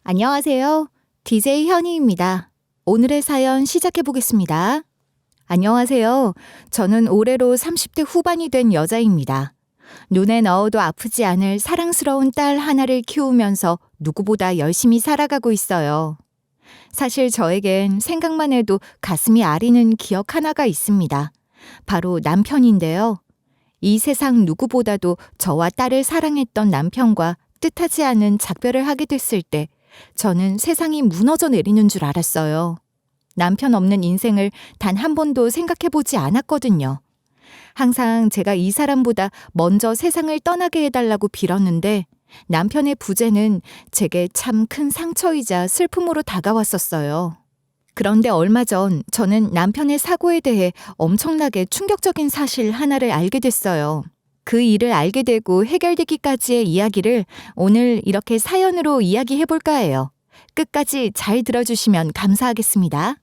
안녕하세요. DJ 현희입니다. 오늘의 사연 시작해 보겠습니다. 안녕하세요. 저는 올해로 30대 후반이 된 여자입니다. 눈에 넣어도 아프지 않을 사랑스러운 딸 하나를 키우면서 누구보다 열심히 살아가고 있어요. 사실 저에겐 생각만 해도 가슴이 아리는 기억 하나가 있습니다. 바로 남편인데요. 이 세상 누구보다도 저와 딸을 사랑했던 남편과 뜻하지 않은 작별을 하게 됐을 때 저는 세상이 무너져 내리는 줄 알았어요. 남편 없는 인생을 단 한 번도 생각해 보지 않았거든요. 항상 제가 이 사람보다 먼저 세상을 떠나게 해달라고 빌었는데 남편의 부재는 제게 참 큰 상처이자 슬픔으로 다가왔었어요. 그런데 얼마 전 저는 남편의 사고에 대해 엄청나게 충격적인 사실 하나를 알게 됐어요. 그 일을 알게 되고 해결되기까지의 이야기를 오늘 이렇게 사연으로 이야기해볼까 해요. 끝까지 잘 들어주시면 감사하겠습니다.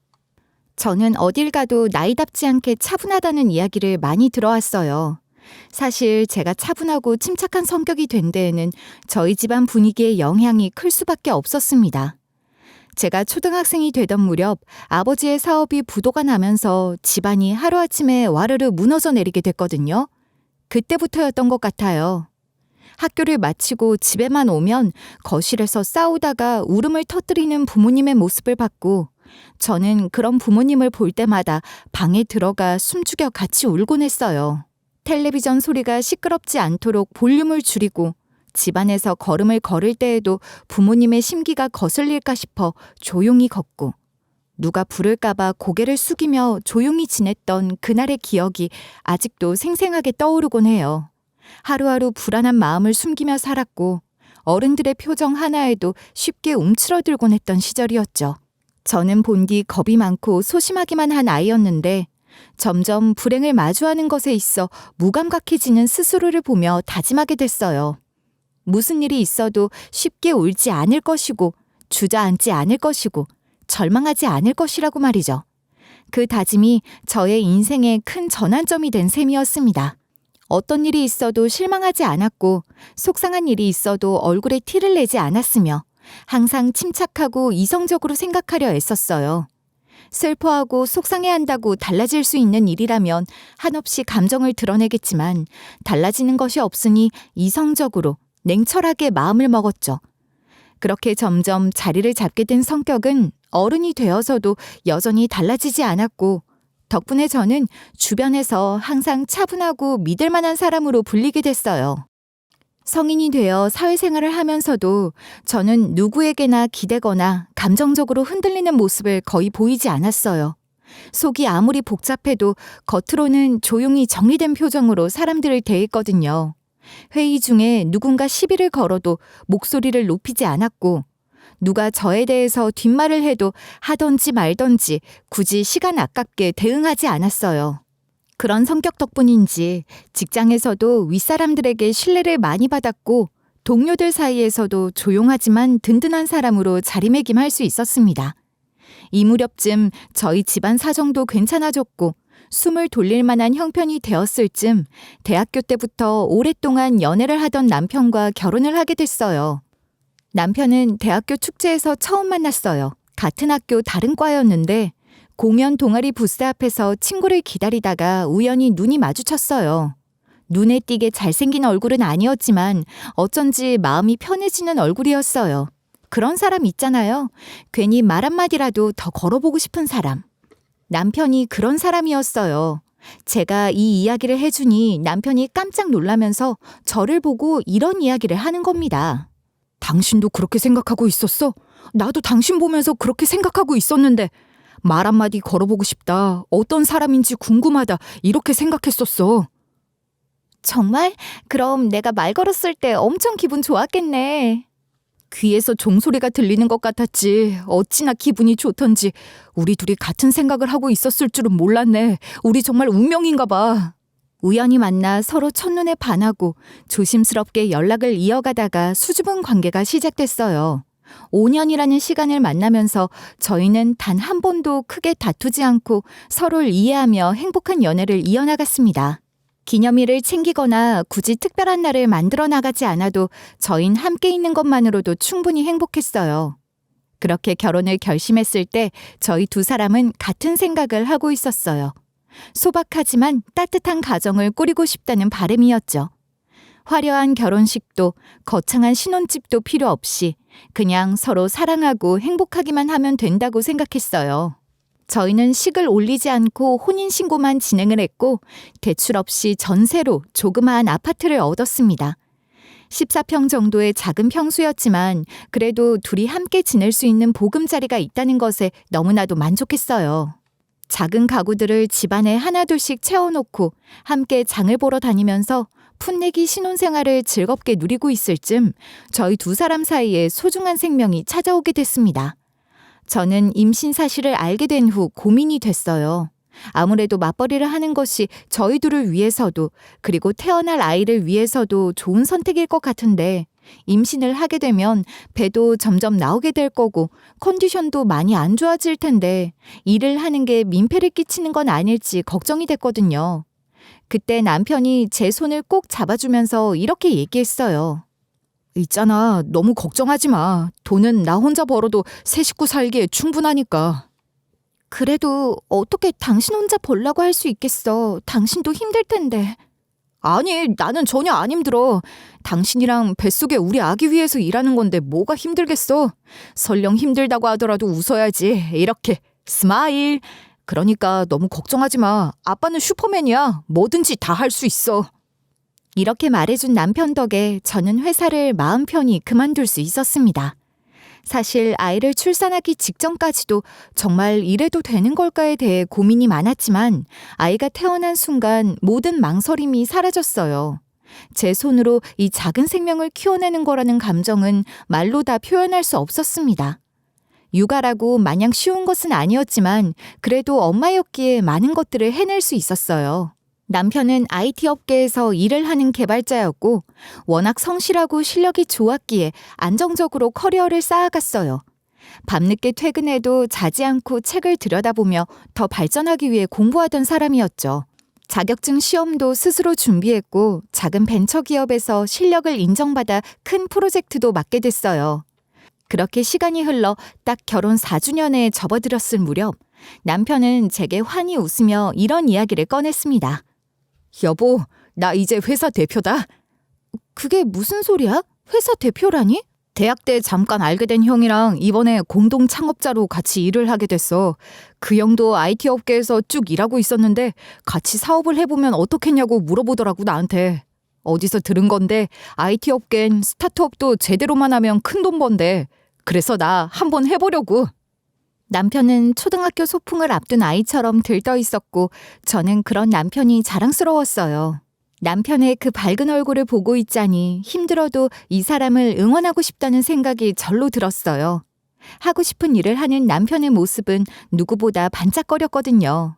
저는 어딜 가도 나이답지 않게 차분하다는 이야기를 많이 들어왔어요. 사실 제가 차분하고 침착한 성격이 된 데에는 저희 집안 분위기의 영향이 클 수밖에 없었습니다. 제가 초등학생이 되던 무렵 아버지의 사업이 부도가 나면서 집안이 하루아침에 와르르 무너져 내리게 됐거든요. 그때부터였던 것 같아요. 학교를 마치고 집에만 오면 거실에서 싸우다가 울음을 터뜨리는 부모님의 모습을 봤고 저는 그런 부모님을 볼 때마다 방에 들어가 숨죽여 같이 울곤 했어요. 텔레비전 소리가 시끄럽지 않도록 볼륨을 줄이고 집안에서 걸음을 걸을 때에도 부모님의 심기가 거슬릴까 싶어 조용히 걷고 누가 부를까봐 고개를 숙이며 조용히 지냈던 그날의 기억이 아직도 생생하게 떠오르곤 해요. 하루하루 불안한 마음을 숨기며 살았고 어른들의 표정 하나에도 쉽게 움츠러들곤 했던 시절이었죠. 저는 본디 겁이 많고 소심하기만 한 아이였는데 점점 불행을 마주하는 것에 있어 무감각해지는 스스로를 보며 다짐하게 됐어요. 무슨 일이 있어도 쉽게 울지 않을 것이고 주저앉지 않을 것이고 절망하지 않을 것이라고 말이죠. 그 다짐이 저의 인생의 큰 전환점이 된 셈이었습니다. 어떤 일이 있어도 실망하지 않았고 속상한 일이 있어도 얼굴에 티를 내지 않았으며 항상 침착하고 이성적으로 생각하려 애썼어요. 슬퍼하고 속상해한다고 달라질 수 있는 일이라면 한없이 감정을 드러내겠지만 달라지는 것이 없으니 이성적으로 냉철하게 마음을 먹었죠. 그렇게 점점 자리를 잡게 된 성격은 어른이 되어서도 여전히 달라지지 않았고 덕분에 저는 주변에서 항상 차분하고 믿을 만한 사람으로 불리게 됐어요. 성인이 되어 사회생활을 하면서도 저는 누구에게나 기대거나 감정적으로 흔들리는 모습을 거의 보이지 않았어요. 속이 아무리 복잡해도 겉으로는 조용히 정리된 표정으로 사람들을 대했거든요. 회의 중에 누군가 시비를 걸어도 목소리를 높이지 않았고 누가 저에 대해서 뒷말을 해도 하던지 말던지 굳이 시간 아깝게 대응하지 않았어요. 그런 성격 덕분인지 직장에서도 윗사람들에게 신뢰를 많이 받았고 동료들 사이에서도 조용하지만 든든한 사람으로 자리매김할 수 있었습니다. 이 무렵쯤 저희 집안 사정도 괜찮아졌고 숨을 돌릴 만한 형편이 되었을 즈음 대학교 때부터 오랫동안 연애를 하던 남편과 결혼을 하게 됐어요. 남편은 대학교 축제에서 처음 만났어요. 같은 학교 다른 과였는데 공연 동아리 부스 앞에서 친구를 기다리다가 우연히 눈이 마주쳤어요. 눈에 띄게 잘생긴 얼굴은 아니었지만 어쩐지 마음이 편해지는 얼굴이었어요. 그런 사람 있잖아요. 괜히 말 한마디라도 더 걸어보고 싶은 사람. 남편이 그런 사람이었어요. 제가 이 이야기를 해주니 남편이 깜짝 놀라면서 저를 보고 이런 이야기를 하는 겁니다. 당신도 그렇게 생각하고 있었어? 나도 당신 보면서 그렇게 생각하고 있었는데 말 한마디 걸어보고 싶다. 어떤 사람인지 궁금하다. 이렇게 생각했었어. 정말? 그럼 내가 말 걸었을 때 엄청 기분 좋았겠네. 귀에서 종소리가 들리는 것 같았지. 어찌나 기분이 좋던지. 우리 둘이 같은 생각을 하고 있었을 줄은 몰랐네. 우리 정말 운명인가 봐. 우연히 만나 서로 첫눈에 반하고 조심스럽게 연락을 이어가다가 수줍은 관계가 시작됐어요. 5년이라는 시간을 만나면서 저희는 단 한 번도 크게 다투지 않고 서로를 이해하며 행복한 연애를 이어나갔습니다. 기념일을 챙기거나 굳이 특별한 날을 만들어 나가지 않아도 저희는 함께 있는 것만으로도 충분히 행복했어요. 그렇게 결혼을 결심했을 때 저희 두 사람은 같은 생각을 하고 있었어요. 소박하지만 따뜻한 가정을 꾸리고 싶다는 바람이었죠. 화려한 결혼식도 거창한 신혼집도 필요 없이 그냥 서로 사랑하고 행복하기만 하면 된다고 생각했어요. 저희는 식을 올리지 않고 혼인신고만 진행을 했고 대출 없이 전세로 조그마한 아파트를 얻었습니다. 14평 정도의 작은 평수였지만 그래도 둘이 함께 지낼 수 있는 보금자리가 있다는 것에 너무나도 만족했어요. 작은 가구들을 집안에 하나둘씩 채워놓고 함께 장을 보러 다니면서 풋내기 신혼생활을 즐겁게 누리고 있을 즈음 저희 두 사람 사이에 소중한 생명이 찾아오게 됐습니다. 저는 임신 사실을 알게 된 후 고민이 됐어요. 아무래도 맞벌이를 하는 것이 저희 둘을 위해서도 그리고 태어날 아이를 위해서도 좋은 선택일 것 같은데 임신을 하게 되면 배도 점점 나오게 될 거고 컨디션도 많이 안 좋아질 텐데 일을 하는 게 민폐를 끼치는 건 아닐지 걱정이 됐거든요. 그때 남편이 제 손을 꼭 잡아주면서 이렇게 얘기했어요. 있잖아, 너무 걱정하지 마. 돈은 나 혼자 벌어도 세 식구 살기에 충분하니까. 그래도 어떻게 당신 혼자 벌라고 할 수 있겠어. 당신도 힘들 텐데. 아니, 나는 전혀 안 힘들어. 당신이랑 뱃속에 우리 아기 위해서 일하는 건데 뭐가 힘들겠어. 설령 힘들다고 하더라도 웃어야지. 이렇게 스마일. 그러니까 너무 걱정하지 마. 아빠는 슈퍼맨이야. 뭐든지 다 할 수 있어. 이렇게 말해준 남편 덕에 저는 회사를 마음 편히 그만둘 수 있었습니다. 사실 아이를 출산하기 직전까지도 정말 이래도 되는 걸까에 대해 고민이 많았지만 아이가 태어난 순간 모든 망설임이 사라졌어요. 제 손으로 이 작은 생명을 키워내는 거라는 감정은 말로 다 표현할 수 없었습니다. 육아라고 마냥 쉬운 것은 아니었지만 그래도 엄마였기에 많은 것들을 해낼 수 있었어요. 남편은 IT 업계에서 일을 하는 개발자였고 워낙 성실하고 실력이 좋았기에 안정적으로 커리어를 쌓아갔어요. 밤늦게 퇴근해도 자지 않고 책을 들여다보며 더 발전하기 위해 공부하던 사람이었죠. 자격증 시험도 스스로 준비했고 작은 벤처기업에서 실력을 인정받아 큰 프로젝트도 맡게 됐어요. 그렇게 시간이 흘러 딱 결혼 4주년에 접어들었을 무렵 남편은 제게 환히 웃으며 이런 이야기를 꺼냈습니다. 여보, 나 이제 회사 대표다. 그게 무슨 소리야? 회사 대표라니? 대학 때 잠깐 알게 된 형이랑 이번에 공동 창업자로 같이 일을 하게 됐어. 그 형도 IT 업계에서 쭉 일하고 있었는데 같이 사업을 해보면 어떻겠냐고 물어보더라고 나한테. 어디서 들은 건데 IT 업계엔 스타트업도 제대로만 하면 큰 돈 번대. 그래서 나 한번 해보려고. 남편은 초등학교 소풍을 앞둔 아이처럼 들떠 있었고 저는 그런 남편이 자랑스러웠어요. 남편의 그 밝은 얼굴을 보고 있자니 힘들어도 이 사람을 응원하고 싶다는 생각이 절로 들었어요. 하고 싶은 일을 하는 남편의 모습은 누구보다 반짝거렸거든요.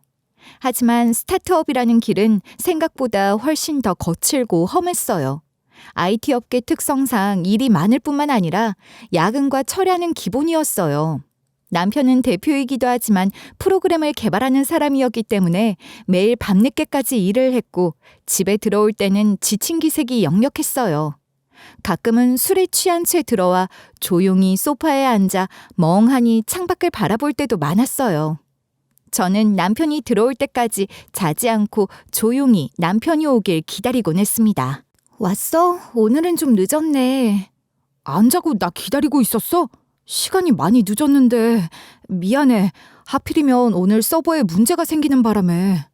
하지만 스타트업이라는 길은 생각보다 훨씬 더 거칠고 험했어요. IT 업계 특성상 일이 많을 뿐만 아니라 야근과 철야는 기본이었어요. 남편은 대표이기도 하지만 프로그램을 개발하는 사람이었기 때문에 매일 밤늦게까지 일을 했고 집에 들어올 때는 지친 기색이 역력했어요. 가끔은 술에 취한 채 들어와 조용히 소파에 앉아 멍하니 창밖을 바라볼 때도 많았어요. 저는 남편이 들어올 때까지 자지 않고 조용히 남편이 오길 기다리곤 했습니다. 왔어? 오늘은 좀 늦었네. 안 자고 나 기다리고 있었어? 시간이 많이 늦었는데 미안해. 하필이면 오늘 서버에 문제가 생기는 바람에.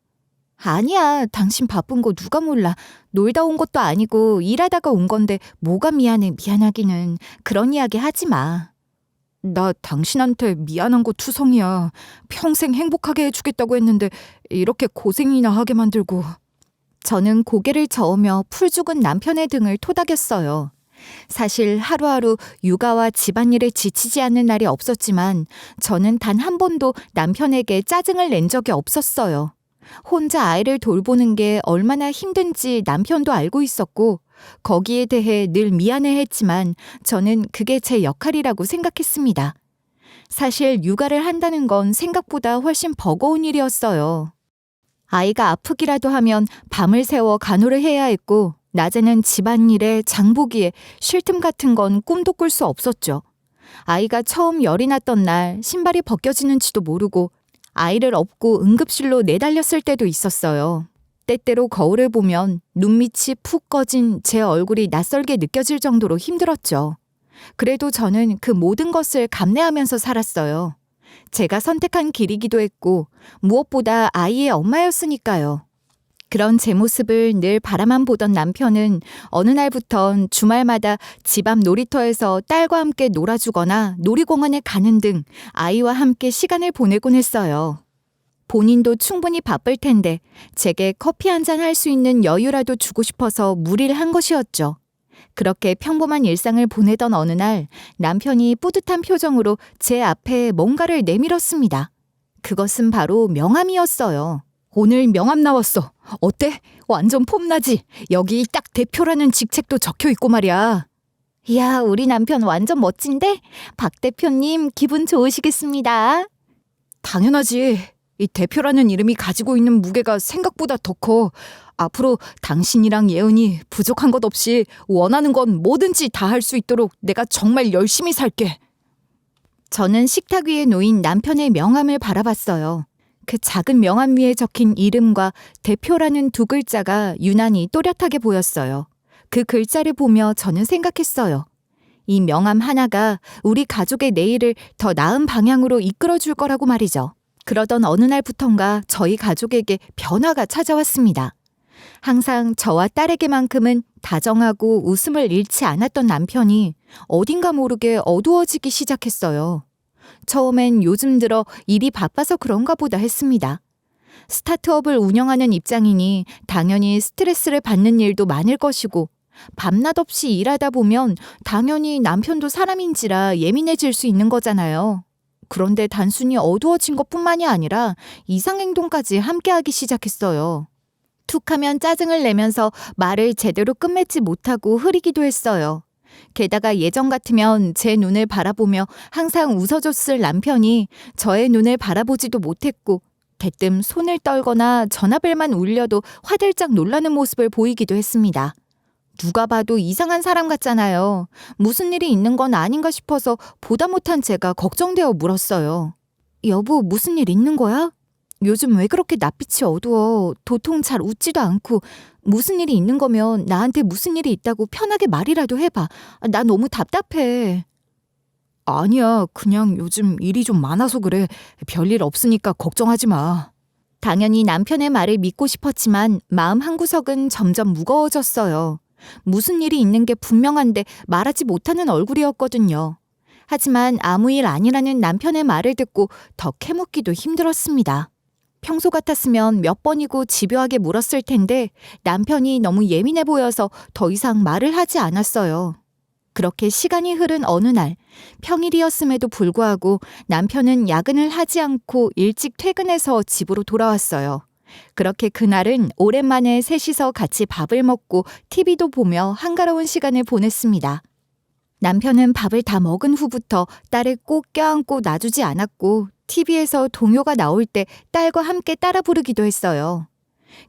아니야. 당신 바쁜 거 누가 몰라. 놀다 온 것도 아니고 일하다가 온 건데 뭐가 미안해. 미안하기는. 그런 이야기 하지 마. 나 당신한테 미안한 거 투성이야. 평생 행복하게 해주겠다고 했는데 이렇게 고생이나 하게 만들고. 저는 고개를 저으며 풀 죽은 남편의 등을 토닥였어요. 사실 하루하루 육아와 집안일에 지치지 않는 날이 없었지만 저는 단 한 번도 남편에게 짜증을 낸 적이 없었어요. 혼자 아이를 돌보는 게 얼마나 힘든지 남편도 알고 있었고 거기에 대해 늘 미안해했지만 저는 그게 제 역할이라고 생각했습니다. 사실 육아를 한다는 건 생각보다 훨씬 버거운 일이었어요. 아이가 아프기라도 하면 밤을 새워 간호를 해야 했고 낮에는 집안일에 장보기에 쉴 틈 같은 건 꿈도 꿀 수 없었죠. 아이가 처음 열이 났던 날 신발이 벗겨지는지도 모르고 아이를 업고 응급실로 내달렸을 때도 있었어요. 때때로 거울을 보면 눈밑이 푹 꺼진 제 얼굴이 낯설게 느껴질 정도로 힘들었죠. 그래도 저는 그 모든 것을 감내하면서 살았어요. 제가 선택한 길이기도 했고 무엇보다 아이의 엄마였으니까요. 그런 제 모습을 늘 바라만 보던 남편은 어느 날부턴 주말마다 집 앞 놀이터에서 딸과 함께 놀아주거나 놀이공원에 가는 등 아이와 함께 시간을 보내곤 했어요. 본인도 충분히 바쁠 텐데 제게 커피 한 잔 할 수 있는 여유라도 주고 싶어서 무리를 한 것이었죠. 그렇게 평범한 일상을 보내던 어느 날 남편이 뿌듯한 표정으로 제 앞에 뭔가를 내밀었습니다. 그것은 바로 명함이었어요. 오늘 명함 나왔어. 어때? 완전 폼나지? 여기 딱 대표라는 직책도 적혀 있고 말이야. 이야, 우리 남편 완전 멋진데? 박 대표님 기분 좋으시겠습니다. 당연하지. 이 대표라는 이름이 가지고 있는 무게가 생각보다 더 커. 앞으로 당신이랑 예은이 부족한 것 없이 원하는 건 뭐든지 다 할 수 있도록 내가 정말 열심히 살게. 저는 식탁 위에 놓인 남편의 명함을 바라봤어요. 그 작은 명함 위에 적힌 이름과 대표라는 두 글자가 유난히 또렷하게 보였어요. 그 글자를 보며 저는 생각했어요. 이 명함 하나가 우리 가족의 내일을 더 나은 방향으로 이끌어줄 거라고 말이죠. 그러던 어느 날부턴가 저희 가족에게 변화가 찾아왔습니다. 항상 저와 딸에게만큼은 다정하고 웃음을 잃지 않았던 남편이 어딘가 모르게 어두워지기 시작했어요. 처음엔 요즘 들어 일이 바빠서 그런가 보다 했습니다. 스타트업을 운영하는 입장이니 당연히 스트레스를 받는 일도 많을 것이고 밤낮 없이 일하다 보면 당연히 남편도 사람인지라 예민해질 수 있는 거잖아요. 그런데 단순히 어두워진 것뿐만이 아니라 이상행동까지 함께하기 시작했어요. 툭하면 짜증을 내면서 말을 제대로 끝맺지 못하고 흐리기도 했어요. 게다가 예전 같으면 제 눈을 바라보며 항상 웃어줬을 남편이 저의 눈을 바라보지도 못했고 대뜸 손을 떨거나 전화벨만 울려도 화들짝 놀라는 모습을 보이기도 했습니다. 누가 봐도 이상한 사람 같잖아요. 무슨 일이 있는 건 아닌가 싶어서 보다 못한 제가 걱정되어 물었어요. 여보, 무슨 일 있는 거야? 요즘 왜 그렇게 낯빛이 어두워? 도통 잘 웃지도 않고 무슨 일이 있는 거면 나한테 무슨 일이 있다고 편하게 말이라도 해봐. 나 너무 답답해. 아니야, 그냥 요즘 일이 좀 많아서 그래. 별일 없으니까 걱정하지 마. 당연히 남편의 말을 믿고 싶었지만 마음 한구석은 점점 무거워졌어요. 무슨 일이 있는 게 분명한데 말하지 못하는 얼굴이었거든요. 하지만 아무 일 아니라는 남편의 말을 듣고 더 캐묻기도 힘들었습니다. 평소 같았으면 몇 번이고 집요하게 물었을 텐데 남편이 너무 예민해 보여서 더 이상 말을 하지 않았어요. 그렇게 시간이 흐른 어느 날, 평일이었음에도 불구하고 남편은 야근을 하지 않고 일찍 퇴근해서 집으로 돌아왔어요. 그렇게 그날은 오랜만에 셋이서 같이 밥을 먹고 TV도 보며 한가로운 시간을 보냈습니다. 남편은 밥을 다 먹은 후부터 딸을 꼭 껴안고 놔주지 않았고 TV에서 동요가 나올 때 딸과 함께 따라 부르기도 했어요.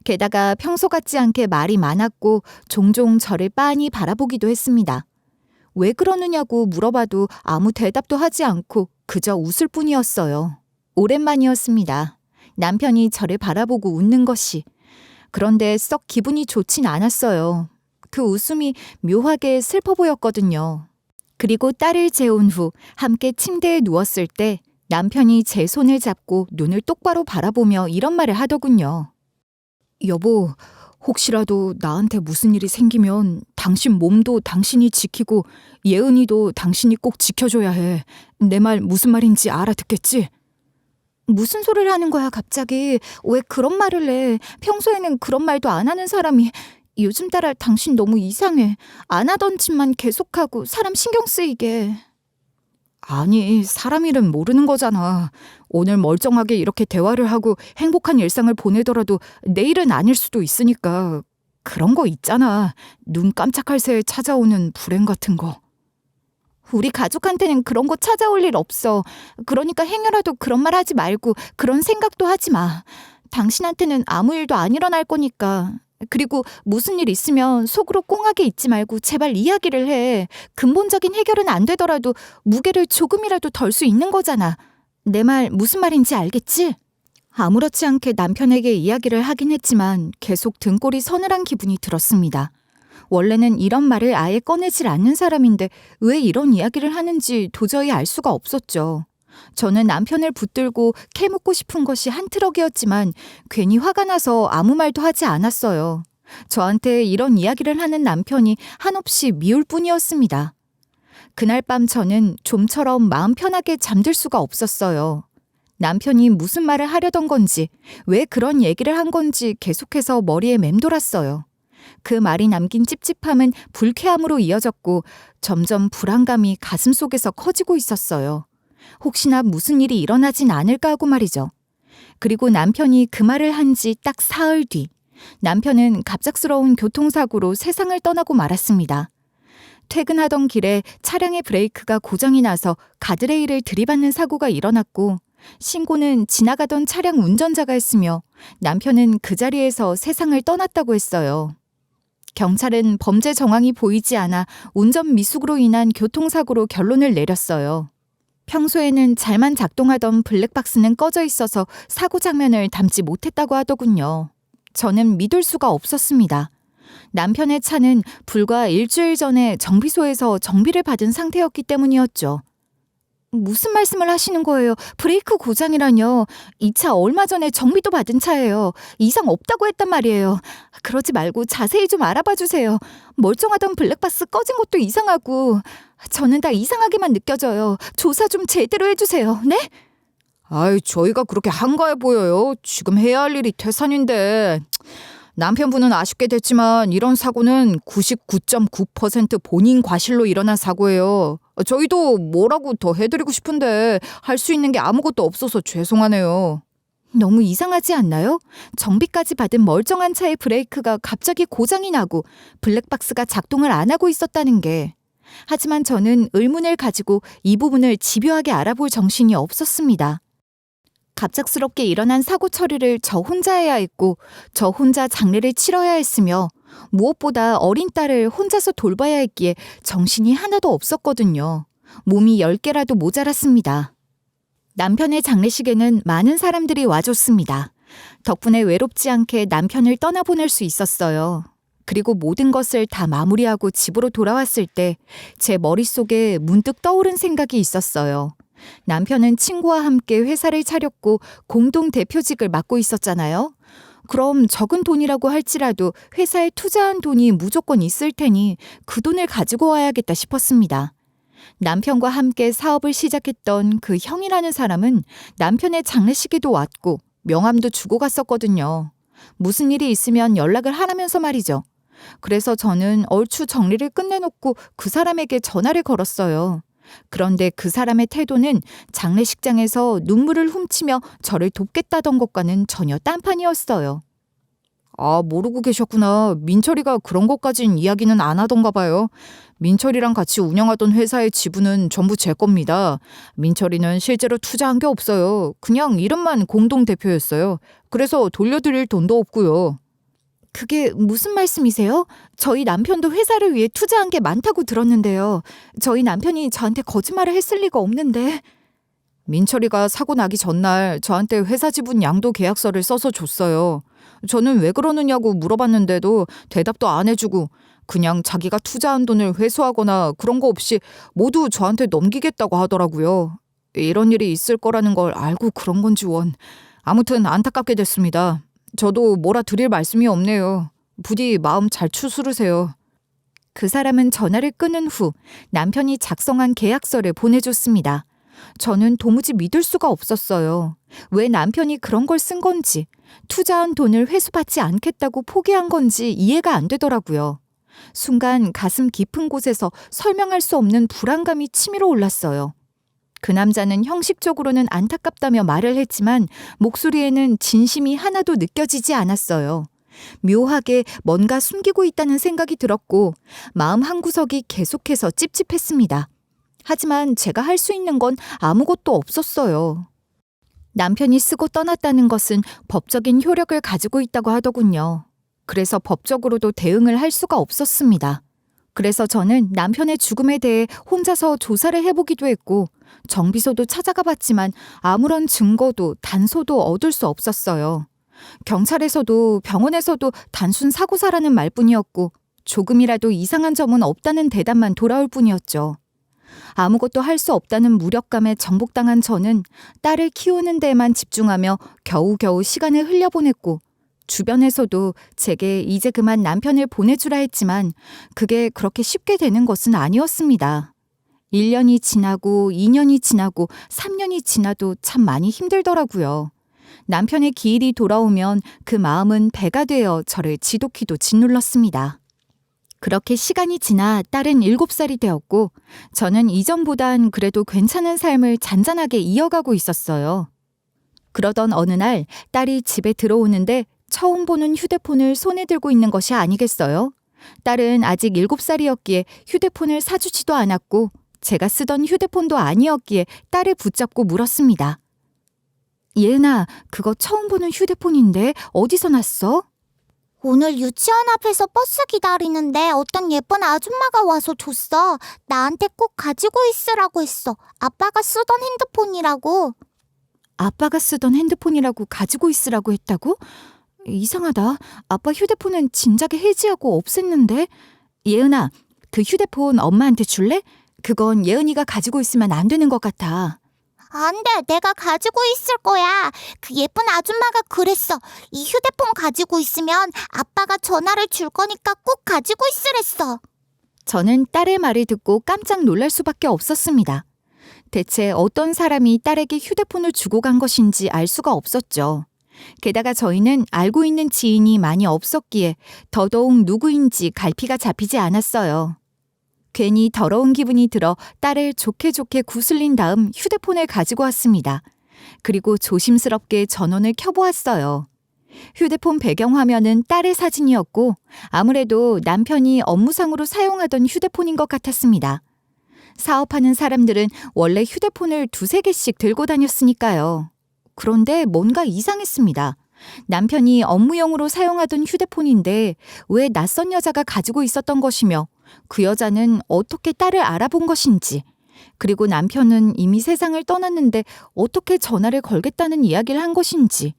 게다가 평소 같지 않게 말이 많았고 종종 저를 빤히 바라보기도 했습니다. 왜 그러느냐고 물어봐도 아무 대답도 하지 않고 그저 웃을 뿐이었어요. 오랜만이었습니다. 남편이 저를 바라보고 웃는 것이. 그런데 썩 기분이 좋진 않았어요. 그 웃음이 묘하게 슬퍼 보였거든요. 그리고 딸을 재운 후 함께 침대에 누웠을 때 남편이 제 손을 잡고 눈을 똑바로 바라보며 이런 말을 하더군요. 여보, 혹시라도 나한테 무슨 일이 생기면 당신 몸도 당신이 지키고 예은이도 당신이 꼭 지켜줘야 해. 내 말 무슨 말인지 알아듣겠지? 무슨 소리를 하는 거야 갑자기. 왜 그런 말을 해. 평소에는 그런 말도 안 하는 사람이. 요즘 따라 당신 너무 이상해. 안 하던 짓만 계속하고 사람 신경 쓰이게. 아니, 사람 일은 모르는 거잖아. 오늘 멀쩡하게 이렇게 대화를 하고 행복한 일상을 보내더라도 내일은 아닐 수도 있으니까. 그런 거 있잖아. 눈 깜짝할 새에 찾아오는 불행 같은 거. 우리 가족한테는 그런 거 찾아올 일 없어. 그러니까 행여라도 그런 말 하지 말고 그런 생각도 하지 마. 당신한테는 아무 일도 안 일어날 거니까. 그리고 무슨 일 있으면 속으로 꽁하게 있지 말고 제발 이야기를 해. 근본적인 해결은 안 되더라도 무게를 조금이라도 덜 수 있는 거잖아. 내 말 무슨 말인지 알겠지? 아무렇지 않게 남편에게 이야기를 하긴 했지만 계속 등골이 서늘한 기분이 들었습니다. 원래는 이런 말을 아예 꺼내질 않는 사람인데 왜 이런 이야기를 하는지 도저히 알 수가 없었죠. 저는 남편을 붙들고 캐묻고 싶은 것이 한 트럭이었지만 괜히 화가 나서 아무 말도 하지 않았어요. 저한테 이런 이야기를 하는 남편이 한없이 미울 뿐이었습니다. 그날 밤 저는 좀처럼 마음 편하게 잠들 수가 없었어요. 남편이 무슨 말을 하려던 건지, 왜 그런 얘기를 한 건지 계속해서 머리에 맴돌았어요. 그 말이 남긴 찝찝함은 불쾌함으로 이어졌고 점점 불안감이 가슴속에서 커지고 있었어요. 혹시나 무슨 일이 일어나진 않을까 하고 말이죠. 그리고 남편이 그 말을 한 지 딱 사흘 뒤, 남편은 갑작스러운 교통사고로 세상을 떠나고 말았습니다. 퇴근하던 길에 차량의 브레이크가 고장이 나서 가드레일을 들이받는 사고가 일어났고 신고는 지나가던 차량 운전자가 했으며 남편은 그 자리에서 세상을 떠났다고 했어요. 경찰은 범죄 정황이 보이지 않아 운전 미숙으로 인한 교통사고로 결론을 내렸어요. 평소에는 잘만 작동하던 블랙박스는 꺼져 있어서 사고 장면을 담지 못했다고 하더군요. 저는 믿을 수가 없었습니다. 남편의 차는 불과 일주일 전에 정비소에서 정비를 받은 상태였기 때문이었죠. 무슨 말씀을 하시는 거예요? 브레이크 고장이라뇨. 이 차 얼마 전에 정비도 받은 차예요. 이상 없다고 했단 말이에요. 그러지 말고 자세히 좀 알아봐 주세요. 멀쩡하던 블랙박스 꺼진 것도 이상하고 저는 다 이상하게만 느껴져요. 조사 좀 제대로 해주세요. 네? 아이, 저희가 그렇게 한가해 보여요. 지금 해야 할 일이 태산인데. 남편분은 아쉽게 됐지만 이런 사고는 99.9% 본인 과실로 일어난 사고예요. 저희도 뭐라고 더 해드리고 싶은데 할 수 있는 게 아무것도 없어서 죄송하네요. 너무 이상하지 않나요? 정비까지 받은 멀쩡한 차의 브레이크가 갑자기 고장이 나고 블랙박스가 작동을 안 하고 있었다는 게. 하지만 저는 의문을 가지고 이 부분을 집요하게 알아볼 정신이 없었습니다. 갑작스럽게 일어난 사고 처리를 저 혼자 해야 했고 저 혼자 장례를 치러야 했으며 무엇보다 어린 딸을 혼자서 돌봐야 했기에 정신이 하나도 없었거든요. 몸이 10개라도 모자랐습니다. 남편의 장례식에는 많은 사람들이 와줬습니다. 덕분에 외롭지 않게 남편을 떠나보낼 수 있었어요. 그리고 모든 것을 다 마무리하고 집으로 돌아왔을 때 제 머릿속에 문득 떠오른 생각이 있었어요. 남편은 친구와 함께 회사를 차렸고 공동 대표직을 맡고 있었잖아요. 그럼 적은 돈이라고 할지라도 회사에 투자한 돈이 무조건 있을 테니 그 돈을 가지고 와야겠다 싶었습니다. 남편과 함께 사업을 시작했던 그 형이라는 사람은 남편의 장례식에도 왔고 명함도 주고 갔었거든요. 무슨 일이 있으면 연락을 하라면서 말이죠. 그래서 저는 얼추 정리를 끝내놓고 그 사람에게 전화를 걸었어요. 그런데 그 사람의 태도는 장례식장에서 눈물을 훔치며 저를 돕겠다던 것과는 전혀 딴판이었어요. 아, 모르고 계셨구나. 민철이가 그런 것까진 이야기는 안 하던가 봐요. 민철이랑 같이 운영하던 회사의 지분은 전부 제 겁니다. 민철이는 실제로 투자한 게 없어요. 그냥 이름만 공동대표였어요. 그래서 돌려드릴 돈도 없고요. 그게 무슨 말씀이세요? 저희 남편도 회사를 위해 투자한 게 많다고 들었는데요. 저희 남편이 저한테 거짓말을 했을 리가 없는데. 민철이가 사고 나기 전날 저한테 회사 지분 양도 계약서를 써서 줬어요. 저는 왜 그러느냐고 물어봤는데도 대답도 안 해주고 그냥 자기가 투자한 돈을 회수하거나 그런 거 없이 모두 저한테 넘기겠다고 하더라고요. 이런 일이 있을 거라는 걸 알고 그런 건지 원. 아무튼 안타깝게 됐습니다. 저도 뭐라 드릴 말씀이 없네요. 부디 마음 잘 추스르세요. 그 사람은 전화를 끊은 후 남편이 작성한 계약서를 보내줬습니다. 저는 도무지 믿을 수가 없었어요. 왜 남편이 그런 걸 쓴 건지, 투자한 돈을 회수받지 않겠다고 포기한 건지 이해가 안 되더라고요. 순간 가슴 깊은 곳에서 설명할 수 없는 불안감이 치밀어 올랐어요. 그 남자는 형식적으로는 안타깝다며 말을 했지만 목소리에는 진심이 하나도 느껴지지 않았어요. 묘하게 뭔가 숨기고 있다는 생각이 들었고 마음 한구석이 계속해서 찝찝했습니다. 하지만 제가 할 수 있는 건 아무것도 없었어요. 남편이 쓰고 떠났다는 것은 법적인 효력을 가지고 있다고 하더군요. 그래서 법적으로도 대응을 할 수가 없었습니다. 그래서 저는 남편의 죽음에 대해 혼자서 조사를 해보기도 했고 정비소도 찾아가 봤지만 아무런 증거도 단서도 얻을 수 없었어요. 경찰에서도 병원에서도 단순 사고사라는 말뿐이었고 조금이라도 이상한 점은 없다는 대답만 돌아올 뿐이었죠. 아무것도 할 수 없다는 무력감에 정복당한 저는 딸을 키우는 데에만 집중하며 겨우겨우 시간을 흘려보냈고 주변에서도 제게 이제 그만 남편을 보내주라 했지만 그게 그렇게 쉽게 되는 것은 아니었습니다. 1년이 지나고 2년이 지나고 3년이 지나도 참 많이 힘들더라고요. 남편의 기일이 돌아오면 그 마음은 배가 되어 저를 지독히도 짓눌렀습니다. 그렇게 시간이 지나 딸은 7살이 되었고 저는 이전보단 그래도 괜찮은 삶을 잔잔하게 이어가고 있었어요. 그러던 어느 날 딸이 집에 들어오는데 처음 보는 휴대폰을 손에 들고 있는 것이 아니겠어요? 딸은 아직 7살이었기에 휴대폰을 사주지도 않았고 제가 쓰던 휴대폰도 아니었기에 딸을 붙잡고 물었습니다. 예은아, 그거 처음 보는 휴대폰인데 어디서 났어? 오늘 유치원 앞에서 버스 기다리는데 어떤 예쁜 아줌마가 와서 줬어. 나한테 꼭 가지고 있으라고 했어. 아빠가 쓰던 핸드폰이라고. 아빠가 쓰던 핸드폰이라고 가지고 있으라고 했다고? 이상하다. 아빠 휴대폰은 진작에 해지하고 없앴는데. 예은아, 그 휴대폰 엄마한테 줄래? 그건 예은이가 가지고 있으면 안 되는 것 같아. 안 돼, 내가 가지고 있을 거야. 그 예쁜 아줌마가 그랬어. 이 휴대폰 가지고 있으면 아빠가 전화를 줄 거니까 꼭 가지고 있으랬어. 저는 딸의 말을 듣고 깜짝 놀랄 수밖에 없었습니다. 대체 어떤 사람이 딸에게 휴대폰을 주고 간 것인지 알 수가 없었죠. 게다가 저희는 알고 있는 지인이 많이 없었기에 더더욱 누구인지 갈피가 잡히지 않았어요. 괜히 더러운 기분이 들어 딸을 좋게 좋게 구슬린 다음 휴대폰을 가지고 왔습니다. 그리고 조심스럽게 전원을 켜보았어요. 휴대폰 배경화면은 딸의 사진이었고 아무래도 남편이 업무상으로 사용하던 휴대폰인 것 같았습니다. 사업하는 사람들은 원래 휴대폰을 2-3개씩 들고 다녔으니까요. 그런데 뭔가 이상했습니다. 남편이 업무용으로 사용하던 휴대폰인데 왜 낯선 여자가 가지고 있었던 것이며 그 여자는 어떻게 딸을 알아본 것인지, 그리고 남편은 이미 세상을 떠났는데 어떻게 전화를 걸겠다는 이야기를 한 것인지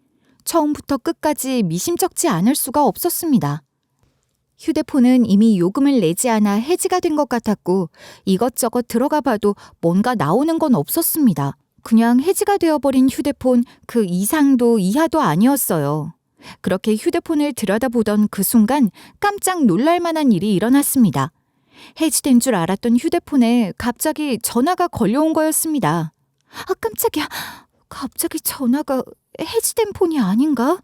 처음부터 끝까지 미심쩍지 않을 수가 없었습니다. 휴대폰은 이미 요금을 내지 않아 해지가 된 것 같았고 이것저것 들어가 봐도 뭔가 나오는 건 없었습니다. 그냥 해지가 되어버린 휴대폰 그 이상도 이하도 아니었어요. 그렇게 휴대폰을 들여다보던 그 순간 깜짝 놀랄 만한 일이 일어났습니다. 해지된 줄 알았던 휴대폰에 갑자기 전화가 걸려온 거였습니다. 아, 깜짝이야. 갑자기 전화가 해지된 폰이 아닌가?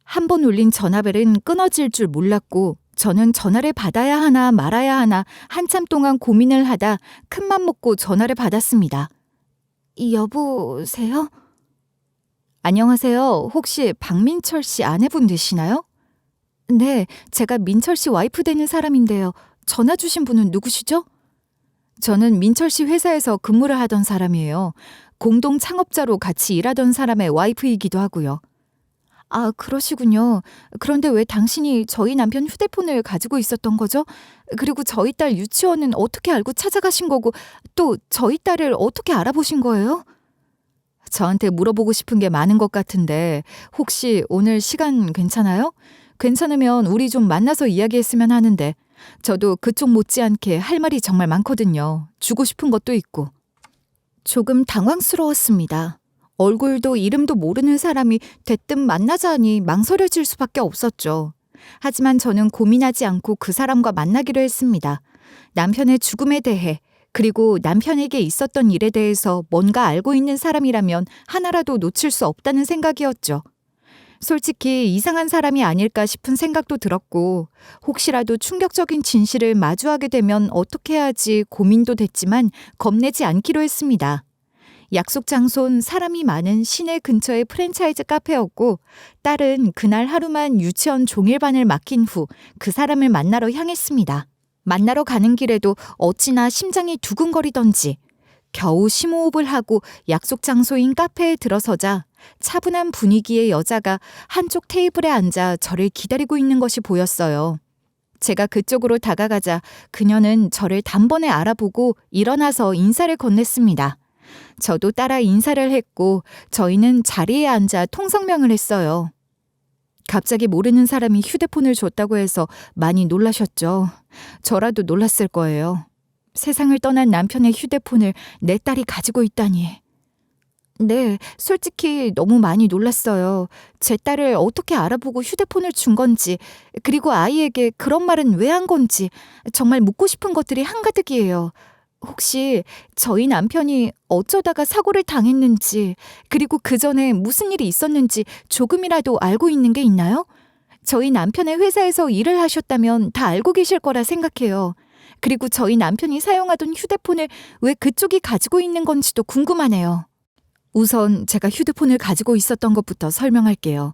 한 번 울린 전화벨은 끊어질 줄 몰랐고 저는 전화를 받아야 하나 말아야 하나 한참 동안 고민을 하다 큰맘 먹고 전화를 받았습니다. 여보세요? 안녕하세요. 혹시 박민철 씨 아내분 되시나요? 네, 제가 민철 씨 와이프 되는 사람인데요. 전화 주신 분은 누구시죠? 저는 민철 씨 회사에서 근무를 하던 사람이에요. 공동 창업자로 같이 일하던 사람의 와이프이기도 하고요. 아, 그러시군요. 그런데 왜 당신이 저희 남편 휴대폰을 가지고 있었던 거죠? 그리고 저희 딸 유치원은 어떻게 알고 찾아가신 거고 또 저희 딸을 어떻게 알아보신 거예요? 저한테 물어보고 싶은 게 많은 것 같은데 혹시 오늘 시간 괜찮아요? 괜찮으면 우리 좀 만나서 이야기했으면 하는데 저도 그쪽 못지않게 할 말이 정말 많거든요. 주고 싶은 것도 있고. 조금 당황스러웠습니다. 얼굴도 이름도 모르는 사람이 대뜸 만나자니 망설여질 수밖에 없었죠. 하지만 저는 고민하지 않고 그 사람과 만나기로 했습니다. 남편의 죽음에 대해 그리고 남편에게 있었던 일에 대해서 뭔가 알고 있는 사람이라면 하나라도 놓칠 수 없다는 생각이었죠. 솔직히 이상한 사람이 아닐까 싶은 생각도 들었고 혹시라도 충격적인 진실을 마주하게 되면 어떻게 해야지 고민도 됐지만 겁내지 않기로 했습니다. 약속 장소는 사람이 많은 시내 근처의 프랜차이즈 카페였고 딸은 그날 하루만 유치원 종일반을 맡긴 후 그 사람을 만나러 향했습니다. 만나러 가는 길에도 어찌나 심장이 두근거리던지 겨우 심호흡을 하고 약속 장소인 카페에 들어서자 차분한 분위기의 여자가 한쪽 테이블에 앉아 저를 기다리고 있는 것이 보였어요. 제가 그쪽으로 다가가자 그녀는 저를 단번에 알아보고 일어나서 인사를 건넸습니다. 저도 따라 인사를 했고 저희는 자리에 앉아 통성명을 했어요. 갑자기 모르는 사람이 휴대폰을 줬다고 해서 많이 놀라셨죠. 저라도 놀랐을 거예요. 세상을 떠난 남편의 휴대폰을 내 딸이 가지고 있다니. 네, 솔직히 너무 많이 놀랐어요. 제 딸을 어떻게 알아보고 휴대폰을 준 건지, 그리고 아이에게 그런 말은 왜 한 건지 정말 묻고 싶은 것들이 한가득이에요. 혹시 저희 남편이 어쩌다가 사고를 당했는지, 그리고 그 전에 무슨 일이 있었는지 조금이라도 알고 있는 게 있나요? 저희 남편의 회사에서 일을 하셨다면 다 알고 계실 거라 생각해요. 그리고 저희 남편이 사용하던 휴대폰을 왜 그쪽이 가지고 있는 건지도 궁금하네요. 우선 제가 휴대폰을 가지고 있었던 것부터 설명할게요.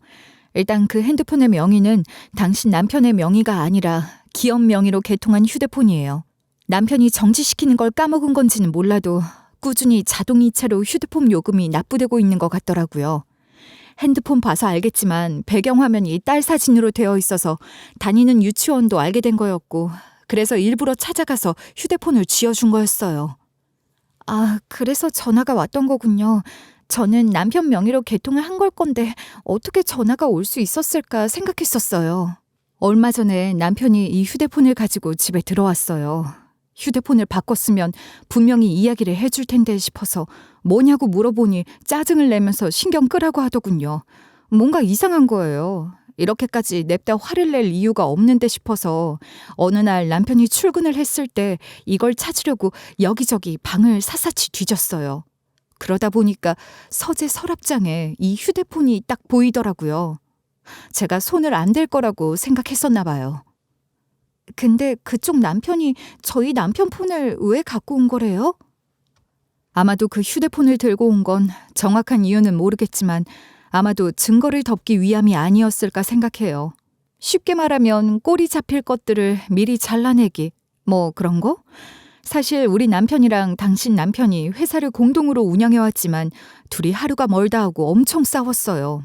일단 그 핸드폰의 명의는 당신 남편의 명의가 아니라 기업 명의로 개통한 휴대폰이에요. 남편이 정지시키는 걸 까먹은 건지는 몰라도 꾸준히 자동이체로 휴대폰 요금이 납부되고 있는 것 같더라고요. 핸드폰 봐서 알겠지만 배경화면이 딸 사진으로 되어 있어서 다니는 유치원도 알게 된 거였고, 그래서 일부러 찾아가서 휴대폰을 쥐어준 거였어요. 아, 그래서 전화가 왔던 거군요. 저는 남편 명의로 개통을 한 걸 건데 어떻게 전화가 올 수 있었을까 생각했었어요. 얼마 전에 남편이 이 휴대폰을 가지고 집에 들어왔어요. 휴대폰을 바꿨으면 분명히 이야기를 해줄 텐데 싶어서 뭐냐고 물어보니 짜증을 내면서 신경 끄라고 하더군요. 뭔가 이상한 거예요. 이렇게까지 냅다 화를 낼 이유가 없는데 싶어서 어느 날 남편이 출근을 했을 때 이걸 찾으려고 여기저기 방을 샅샅이 뒤졌어요. 그러다 보니까 서재 서랍장에 이 휴대폰이 딱 보이더라고요. 제가 손을 안 댈 거라고 생각했었나 봐요. 근데 그쪽 남편이 저희 남편 폰을 왜 갖고 온 거래요? 아마도 그 휴대폰을 들고 온 건 정확한 이유는 모르겠지만 아마도 증거를 덮기 위함이 아니었을까 생각해요. 쉽게 말하면 꼬리 잡힐 것들을 미리 잘라내기, 뭐 그런 거? 사실 우리 남편이랑 당신 남편이 회사를 공동으로 운영해왔지만 둘이 하루가 멀다 하고 엄청 싸웠어요.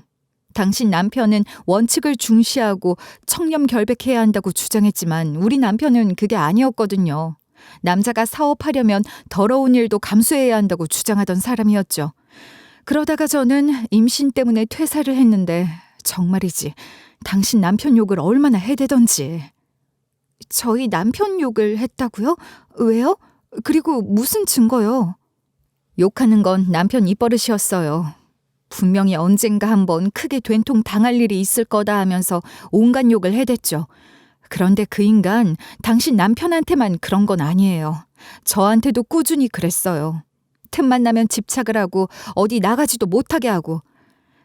당신 남편은 원칙을 중시하고 청렴결백해야 한다고 주장했지만 우리 남편은 그게 아니었거든요. 남자가 사업하려면 더러운 일도 감수해야 한다고 주장하던 사람이었죠. 그러다가 저는 임신 때문에 퇴사를 했는데 정말이지 당신 남편 욕을 얼마나 해대던지. 저희 남편 욕을 했다고요? 왜요? 그리고 무슨 증거요? 욕하는 건 남편 입버릇이었어요. 분명히 언젠가 한번 크게 된통 당할 일이 있을 거다 하면서 온갖 욕을 해댔죠. 그런데 그 인간 당신 남편한테만 그런 건 아니에요. 저한테도 꾸준히 그랬어요. 틈만 나면 집착을 하고 어디 나가지도 못하게 하고.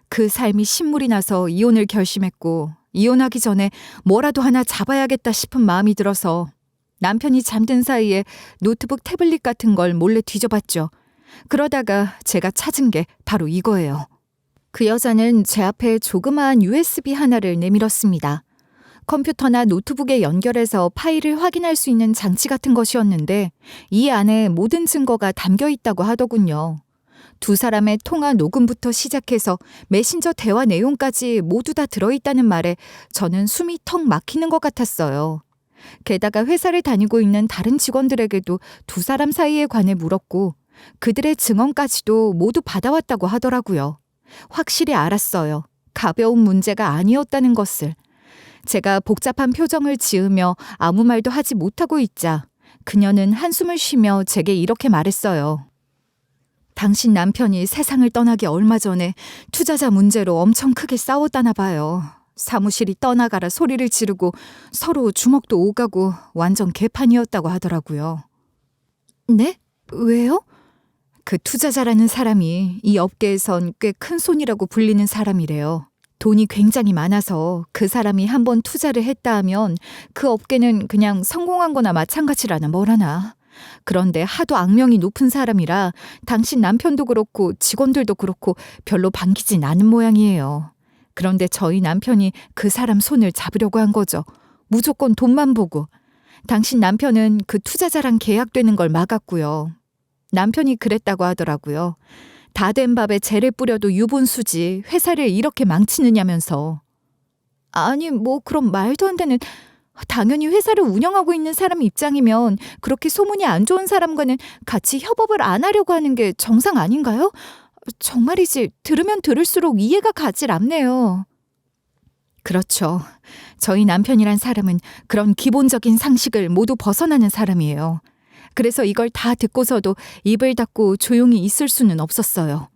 그 삶이 신물이 나서 이혼을 결심했고 이혼하기 전에 뭐라도 하나 잡아야겠다 싶은 마음이 들어서 남편이 잠든 사이에 노트북 태블릿 같은 걸 몰래 뒤져봤죠. 그러다가 제가 찾은 게 바로 이거예요. 그 여자는 제 앞에 조그마한 USB 하나를 내밀었습니다. 컴퓨터나 노트북에 연결해서 파일을 확인할 수 있는 장치 같은 것이었는데 이 안에 모든 증거가 담겨 있다고 하더군요. 두 사람의 통화 녹음부터 시작해서 메신저 대화 내용까지 모두 다 들어있다는 말에 저는 숨이 턱 막히는 것 같았어요. 게다가 회사를 다니고 있는 다른 직원들에게도 두 사람 사이에 관해 물었고 그들의 증언까지도 모두 받아왔다고 하더라고요. 확실히 알았어요. 가벼운 문제가 아니었다는 것을. 제가 복잡한 표정을 지으며 아무 말도 하지 못하고 있자 그녀는 한숨을 쉬며 제게 이렇게 말했어요. 당신 남편이 세상을 떠나기 얼마 전에 투자자 문제로 엄청 크게 싸웠다나 봐요. 사무실이 떠나가라 소리를 지르고 서로 주먹도 오가고 완전 개판이었다고 하더라고요. 네? 왜요? 그 투자자라는 사람이 이 업계에선 꽤 큰 손이라고 불리는 사람이래요. 돈이 굉장히 많아서 그 사람이 한번 투자를 했다 하면 그 업계는 그냥 성공한 거나 마찬가지라나 뭐라나. 그런데 하도 악명이 높은 사람이라 당신 남편도 그렇고 직원들도 그렇고 별로 반기진 않은 모양이에요. 그런데 저희 남편이 그 사람 손을 잡으려고 한 거죠. 무조건 돈만 보고. 당신 남편은 그 투자자랑 계약되는 걸 막았고요. 남편이 그랬다고 하더라고요. 다 된 밥에 재를 뿌려도 유분수지 회사를 이렇게 망치느냐면서. 아니 뭐 그럼 말도 안 되는. 당연히 회사를 운영하고 있는 사람 입장이면 그렇게 소문이 안 좋은 사람과는 같이 협업을 안 하려고 하는 게 정상 아닌가요? 정말이지 들으면 들을수록 이해가 가질 않네요. 그렇죠. 저희 남편이란 사람은 그런 기본적인 상식을 모두 벗어나는 사람이에요. 그래서 이걸 다 듣고서도 입을 닫고 조용히 있을 수는 없었어요.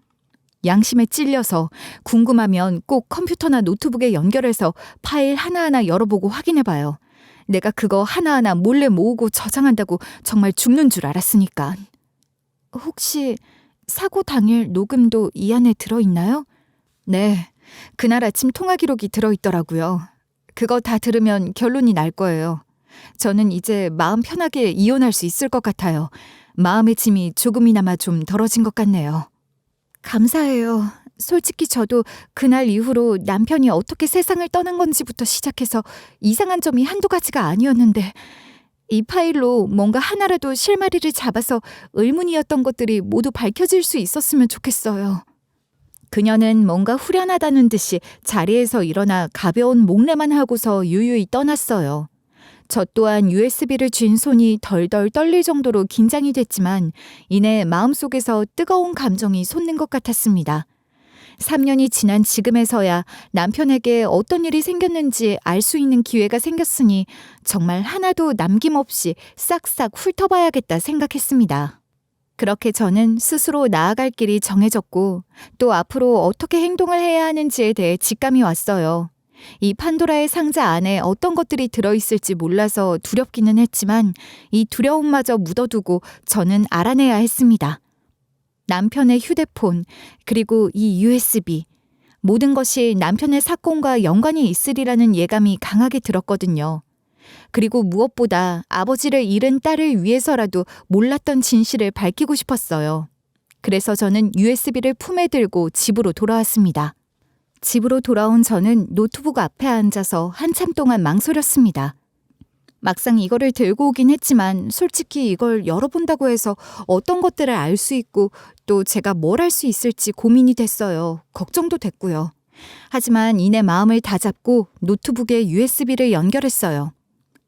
양심에 찔려서 궁금하면 꼭 컴퓨터나 노트북에 연결해서 파일 하나하나 열어보고 확인해봐요. 내가 그거 하나하나 몰래 모으고 저장한다고 정말 죽는 줄 알았으니까. 혹시 사고 당일 녹음도 이 안에 들어있나요? 네, 그날 아침 통화 기록이 들어있더라고요. 그거 다 들으면 결론이 날 거예요. 저는 이제 마음 편하게 이혼할 수 있을 것 같아요. 마음의 짐이 조금이나마 좀 덜어진 것 같네요. 감사해요. 솔직히 저도 그날 이후로 남편이 어떻게 세상을 떠난 건지부터 시작해서 이상한 점이 한두 가지가 아니었는데 이 파일로 뭔가 하나라도 실마리를 잡아서 의문이었던 것들이 모두 밝혀질 수 있었으면 좋겠어요. 그녀는 뭔가 후련하다는 듯이 자리에서 일어나 가벼운 목례만 하고서 유유히 떠났어요. 저 또한 USB를 쥔 손이 덜덜 떨릴 정도로 긴장이 됐지만 이내 마음속에서 뜨거운 감정이 솟는 것 같았습니다. 3년이 지난 지금에서야 남편에게 어떤 일이 생겼는지 알 수 있는 기회가 생겼으니 정말 하나도 남김없이 싹싹 훑어봐야겠다 생각했습니다. 그렇게 저는 스스로 나아갈 길이 정해졌고 또 앞으로 어떻게 행동을 해야 하는지에 대해 직감이 왔어요. 이 판도라의 상자 안에 어떤 것들이 들어있을지 몰라서 두렵기는 했지만 이 두려움마저 묻어두고 저는 알아내야 했습니다. 남편의 휴대폰, 그리고 이 USB. 모든 것이 남편의 사건과 연관이 있으리라는 예감이 강하게 들었거든요. 그리고 무엇보다 아버지를 잃은 딸을 위해서라도 몰랐던 진실을 밝히고 싶었어요. 그래서 저는 USB를 품에 들고 집으로 돌아왔습니다. 집으로 돌아온 저는 노트북 앞에 앉아서 한참 동안 망설였습니다. 막상 이거를 들고 오긴 했지만 솔직히 이걸 열어본다고 해서 어떤 것들을 알 수 있고 또 제가 뭘 할 수 있을지 고민이 됐어요. 걱정도 됐고요. 하지만 이내 마음을 다잡고 노트북에 USB를 연결했어요.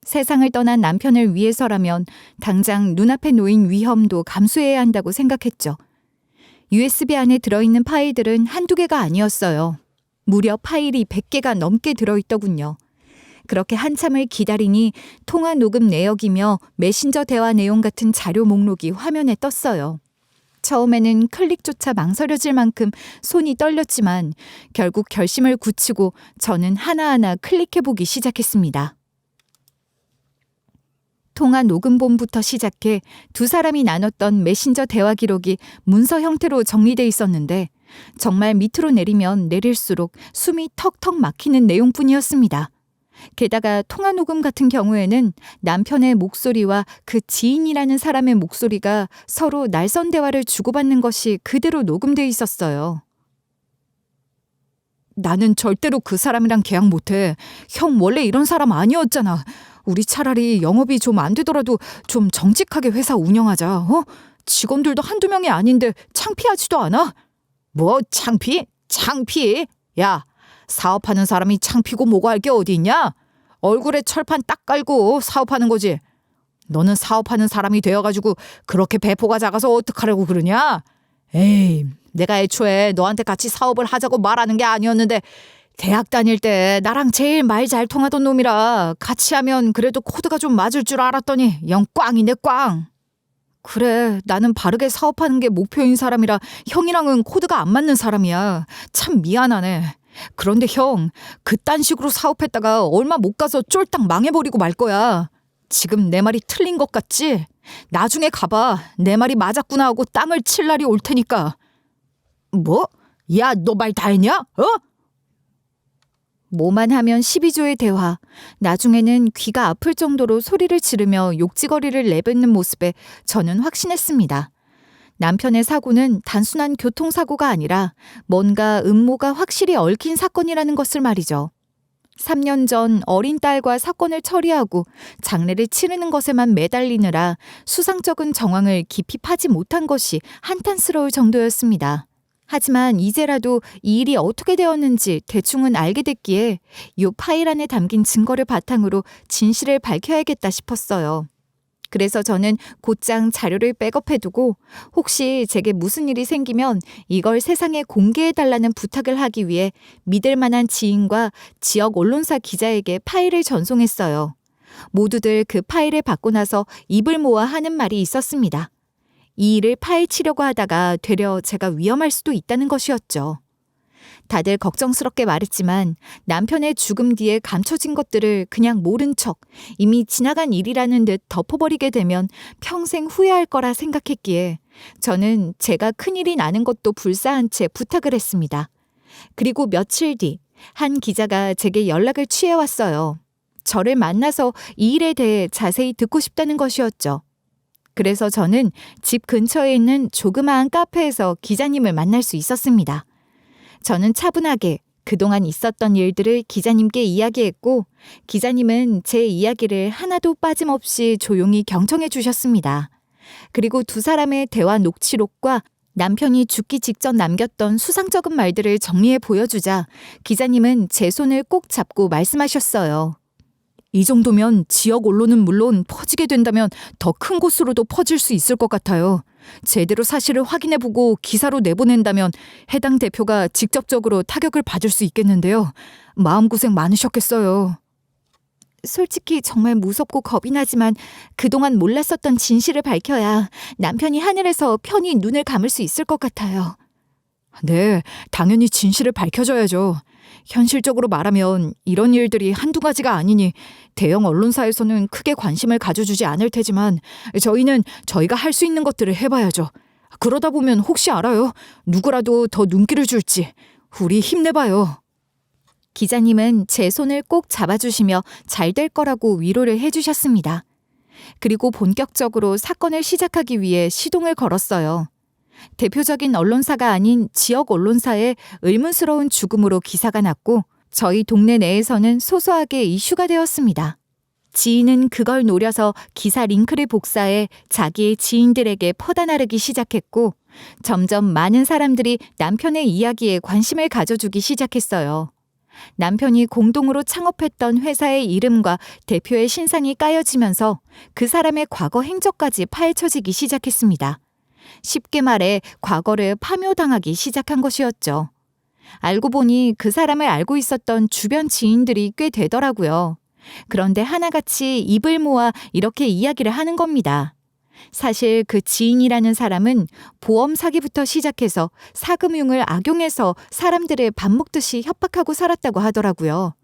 세상을 떠난 남편을 위해서라면 당장 눈앞에 놓인 위험도 감수해야 한다고 생각했죠. USB 안에 들어있는 파일들은 한두 개가 아니었어요. 무려 파일이 100개가 넘게 들어있더군요. 그렇게 한참을 기다리니 통화 녹음 내역이며 메신저 대화 내용 같은 자료 목록이 화면에 떴어요. 처음에는 클릭조차 망설여질 만큼 손이 떨렸지만 결국 결심을 굳히고 저는 하나하나 클릭해보기 시작했습니다. 통화 녹음본부터 시작해 두 사람이 나눴던 메신저 대화 기록이 문서 형태로 정리돼 있었는데 정말 밑으로 내리면 내릴수록 숨이 턱턱 막히는 내용뿐이었습니다. 게다가 통화 녹음 같은 경우에는 남편의 목소리와 그 지인이라는 사람의 목소리가 서로 날선 대화를 주고받는 것이 그대로 녹음돼 있었어요. 나는 절대로 그 사람이랑 계약 못해. 형 원래 이런 사람 아니었잖아. 우리 차라리 영업이 좀 안 되더라도 좀 정직하게 회사 운영하자. 어? 직원들도 한두 명이 아닌데 창피하지도 않아? 뭐 창피? 창피? 야, 사업하는 사람이 창피고 뭐고 할 게 어디 있냐? 얼굴에 철판 딱 깔고 사업하는 거지. 너는 사업하는 사람이 되어가지고 그렇게 배포가 작아서 어떡하려고 그러냐? 에이, 내가 애초에 너한테 같이 사업을 하자고 말하는 게 아니었는데 대학 다닐 때 나랑 제일 말 잘 통하던 놈이라 같이 하면 그래도 코드가 좀 맞을 줄 알았더니 영 꽝이네 꽝. 그래, 나는 바르게 사업하는 게 목표인 사람이라 형이랑은 코드가 안 맞는 사람이야. 참 미안하네. 그런데 형, 그딴 식으로 사업했다가 얼마 못 가서 쫄딱 망해버리고 말 거야. 지금 내 말이 틀린 것 같지? 나중에 가봐. 내 말이 맞았구나 하고 땅을 칠 날이 올 테니까. 뭐? 야, 너 말 다 했냐? 어? 뭐만 하면 12조의 대화. 나중에는 귀가 아플 정도로 소리를 지르며 욕지거리를 내뱉는 모습에 저는 확신했습니다. 남편의 사고는 단순한 교통사고가 아니라 뭔가 음모가 확실히 얽힌 사건이라는 것을 말이죠. 3년 전 어린 딸과 사건을 처리하고 장례를 치르는 것에만 매달리느라 수상쩍은 정황을 깊이 파지 못한 것이 한탄스러울 정도였습니다. 하지만 이제라도 이 일이 어떻게 되었는지 대충은 알게 됐기에 이 파일 안에 담긴 증거를 바탕으로 진실을 밝혀야겠다 싶었어요. 그래서 저는 곧장 자료를 백업해두고 혹시 제게 무슨 일이 생기면 이걸 세상에 공개해달라는 부탁을 하기 위해 믿을 만한 지인과 지역 언론사 기자에게 파일을 전송했어요. 모두들 그 파일을 받고 나서 입을 모아 하는 말이 있었습니다. 이 일을 파헤치려고 하다가 되려 제가 위험할 수도 있다는 것이었죠. 다들 걱정스럽게 말했지만 남편의 죽음 뒤에 감춰진 것들을 그냥 모른 척 이미 지나간 일이라는 듯 덮어버리게 되면 평생 후회할 거라 생각했기에 저는 제가 큰일이 나는 것도 불사한 채 부탁을 했습니다. 그리고 며칠 뒤 한 기자가 제게 연락을 취해왔어요. 저를 만나서 이 일에 대해 자세히 듣고 싶다는 것이었죠. 그래서 저는 집 근처에 있는 조그마한 카페에서 기자님을 만날 수 있었습니다. 저는 차분하게 그동안 있었던 일들을 기자님께 이야기했고 기자님은 제 이야기를 하나도 빠짐없이 조용히 경청해 주셨습니다. 그리고 두 사람의 대화 녹취록과 남편이 죽기 직전 남겼던 수상쩍은 말들을 정리해 보여주자 기자님은 제 손을 꼭 잡고 말씀하셨어요. 이 정도면 지역 언론은 물론 퍼지게 된다면 더 큰 곳으로도 퍼질 수 있을 것 같아요. 제대로 사실을 확인해보고 기사로 내보낸다면 해당 대표가 직접적으로 타격을 받을 수 있겠는데요. 마음고생 많으셨겠어요. 솔직히 정말 무섭고 겁이 나지만 그동안 몰랐었던 진실을 밝혀야 남편이 하늘에서 편히 눈을 감을 수 있을 것 같아요. 네, 당연히 진실을 밝혀줘야죠. 현실적으로 말하면 이런 일들이 한두 가지가 아니니 대형 언론사에서는 크게 관심을 가져주지 않을 테지만 저희는 저희가 할 수 있는 것들을 해봐야죠. 그러다 보면 혹시 알아요. 누구라도 더 눈길을 줄지. 우리 힘내봐요. 기자님은 제 손을 꼭 잡아주시며 잘 될 거라고 위로를 해주셨습니다. 그리고 본격적으로 사건을 시작하기 위해 시동을 걸었어요. 대표적인 언론사가 아닌 지역 언론사의 의문스러운 죽음으로 기사가 났고 저희 동네 내에서는 소소하게 이슈가 되었습니다. 지인은 그걸 노려서 기사 링크를 복사해 자기의 지인들에게 퍼다 나르기 시작했고 점점 많은 사람들이 남편의 이야기에 관심을 가져주기 시작했어요. 남편이 공동으로 창업했던 회사의 이름과 대표의 신상이 까여지면서 그 사람의 과거 행적까지 파헤쳐지기 시작했습니다. 쉽게 말해 과거를 파묘당하기 시작한 것이었죠. 알고 보니 그 사람을 알고 있었던 주변 지인들이 꽤 되더라고요. 그런데 하나같이 입을 모아 이렇게 이야기를 하는 겁니다. 사실 그 지인이라는 사람은 보험 사기부터 시작해서 사금융을 악용해서 사람들을 밥 먹듯이 협박하고 살았다고 하더라고요.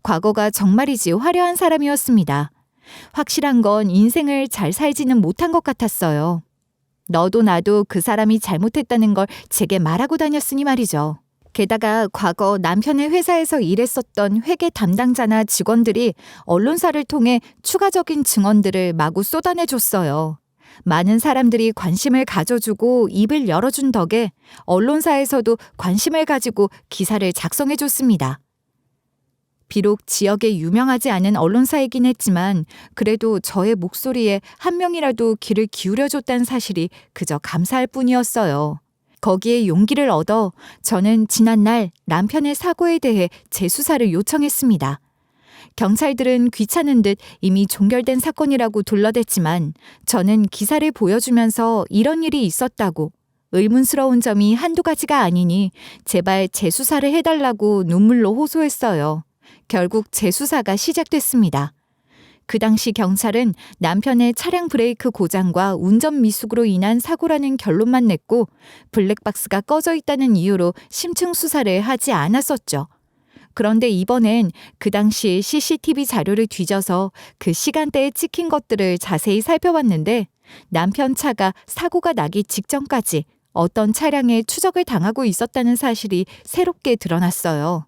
과거가 정말이지 화려한 사람이었습니다. 확실한 건 인생을 잘 살지는 못한 것 같았어요. 너도 나도 그 사람이 잘못했다는 걸 제게 말하고 다녔으니 말이죠. 게다가 과거 남편의 회사에서 일했었던 회계 담당자나 직원들이 언론사를 통해 추가적인 증언들을 마구 쏟아내줬어요. 많은 사람들이 관심을 가져주고 입을 열어준 덕에 언론사에서도 관심을 가지고 기사를 작성해줬습니다. 비록 지역에 유명하지 않은 언론사이긴 했지만 그래도 저의 목소리에 한 명이라도 귀를 기울여줬다는 사실이 그저 감사할 뿐이었어요. 거기에 용기를 얻어 저는 지난날 남편의 사고에 대해 재수사를 요청했습니다. 경찰들은 귀찮은 듯 이미 종결된 사건이라고 둘러댔지만 저는 기사를 보여주면서 이런 일이 있었다고 의문스러운 점이 한두 가지가 아니니 제발 재수사를 해달라고 눈물로 호소했어요. 결국 재수사가 시작됐습니다. 그 당시 경찰은 남편의 차량 브레이크 고장과 운전 미숙으로 인한 사고라는 결론만 냈고 블랙박스가 꺼져 있다는 이유로 심층 수사를 하지 않았었죠. 그런데 이번엔 그 당시 CCTV 자료를 뒤져서 그 시간대에 찍힌 것들을 자세히 살펴봤는데 남편 차가 사고가 나기 직전까지 어떤 차량에 추적을 당하고 있었다는 사실이 새롭게 드러났어요.